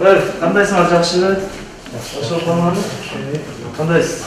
Кандайсыңар, жакшыбы? Ошол команды. Кандайсыз?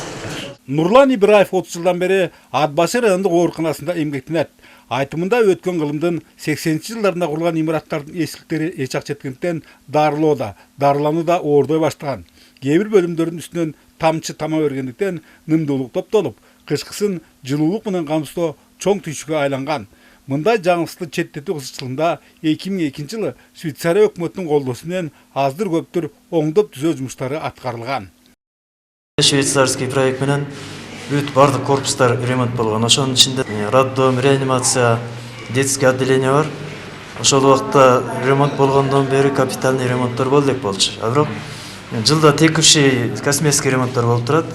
Нурлан Ибраев 30 жылдан бери Атбашыр райондук ооруканасында эмгектенет. Айтымында өткөн кылымдын 80-ci жылдарында курулган имараттардын эскиликтери эч ак жеткендиктен дарылануу да оордой баштаган. Кээ бир бөлүмдөрдүн үстүнөн тамчы тама бергендиктен нымдуулук топтолуп, кышкысын жылуулук менен камсыздоо чоң түйшүккө айланган. Мындай жаңылышты четтетүү кызыкчылыгында 2002 жылы Швейцария өкмөтүнүн колдоосу менен аздыр көптүр оңдоп түзөө жумуштары аткарылган. Швейцарский проект менен бүт бардык корпустар ремонт болгон. Ошонун ичинде роддом, реанимация, детский отделение бар. Ошол убакта ремонт болгондон бери капитальный ремонттор болду элек болчу. А бирок жылда текущий косметский ремонттор болуп турат.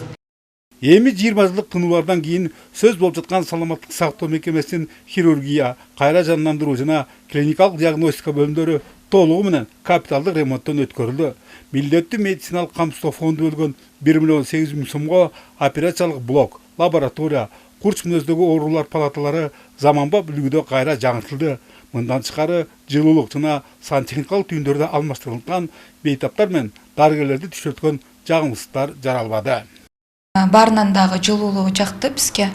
Эми 20 жылдык тынуулардан кийин сөз болуп жаткан саламаттык сактоо мекемесинин хирургия, кайра жандандыруу жана клиникалык диагностика бөлүмдөрү толугу менен капиталдык ремонттон өткөрүлдү. Милдеттүү медициналык камсыздоо фонду бөлгөн 1 миллион 800 миң сомго операциялык блок, лаборатория, курч мүнөздөгү оорулар палаталары заманбап үлгүдө кайра жаңыртылды. Мындан тышкары жылуулук жана сантехникалык түйүндөрдө алмаштырылган бейтаптар менен дарыгерлерди түшөткөн жагымсыздыктар жаралбады. Баарынан дагы жылуулугу жакты бизге.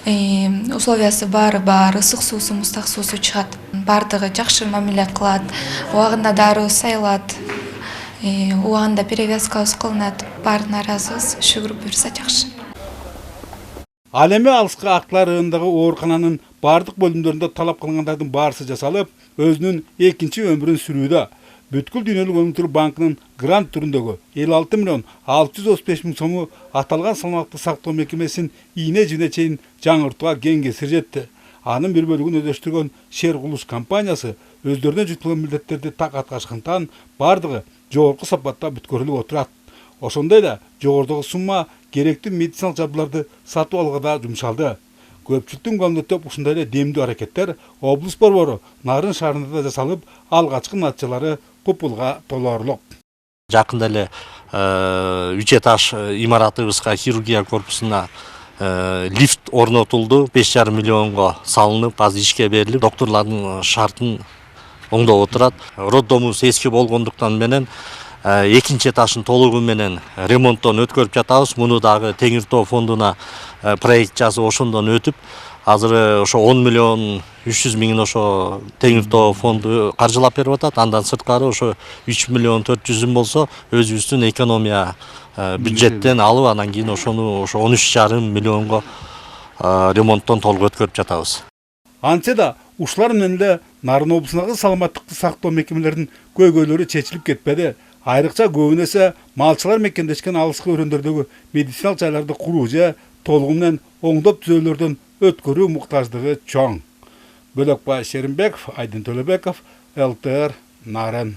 Условиясы баары бар, ысык суусу, муздак суусу чыгат. Бардыгы жакшы мамиле кылат, убагында дароо сайылат, убагында перевязкабыз кылынат. Баарына ыраазыбыз, шүгүр буюрса жакшы. Ал эми алыскы Актылар районундагы оорукананын бардык бөлүмдөрүндө талап кылынгандардын баарысы жасалып, өзүнүн экинчи өмүрүн сүрүүдө. Бүткүл дүйнөлүк өнүктүрүү банкынын грант түрүндөгү 56 миллион 635 миң сому аталган саламаттык сактоо мекемесин ийне жибине чейин жаңыртууга кең кесир жетти. Анын бир бөлүгүн өдөштүргөн Шер курулуш компаниясы өздөрүнө жүктөлгөн милдеттерди так аткарышкандыктан бардыгы жогорку сапатта бүткөрүлүп отурат. Ошондой эле жогорудагы сумма керектүү медициналык жабдууларды сатып алууга да жумшалды. Көпчүлүктүн көңүлүн төп ушундай эле демдүү аракеттер облус борбору Нарын шаарында да жасалып, алгачкы натыйжалары купулга толоорлук. Жакында эле 3 этаж имаратыбызга хирургия корпусуна лифт орнотулду, 5,5 миллионго салынып, азыр ишке берилип, докторлордун шартын оңдоп отурат. Роддомубуз эски болгондуктан менен экинчи этажын толугу менен ремонттон өткөрүп жатабыз. Муну дагы Теңиртоо фондуна проект жазып ошондон өтүп, азыр ошо 10 миллион 300 миң ошо Теңиртоо фонду каржылап берип атат. Андан сырткары ошо 3 миллион 400 болсо өзүбүздүн экономия бюджеттен алып, анан кийин ошону 13,5 миллионго ремонттон толук өткөрүп жатабыз. Антсе да ушулар менен эле Нарын облусундагы саламаттыкты сактоо мекемелеринин көйгөйлөрү чечилип кетпеди. Айрыкча көбүнесе малчылар мекендешкен алыскы өрөндөрдөгү медициналык жайларды куруу же толугу менен оңдоп түзөөлөрдөн өткөрүү муктаждыгы чоң. Бөлөкбай Шеримбеков, Айдын Төлөбеков, ЛТР, Нарын.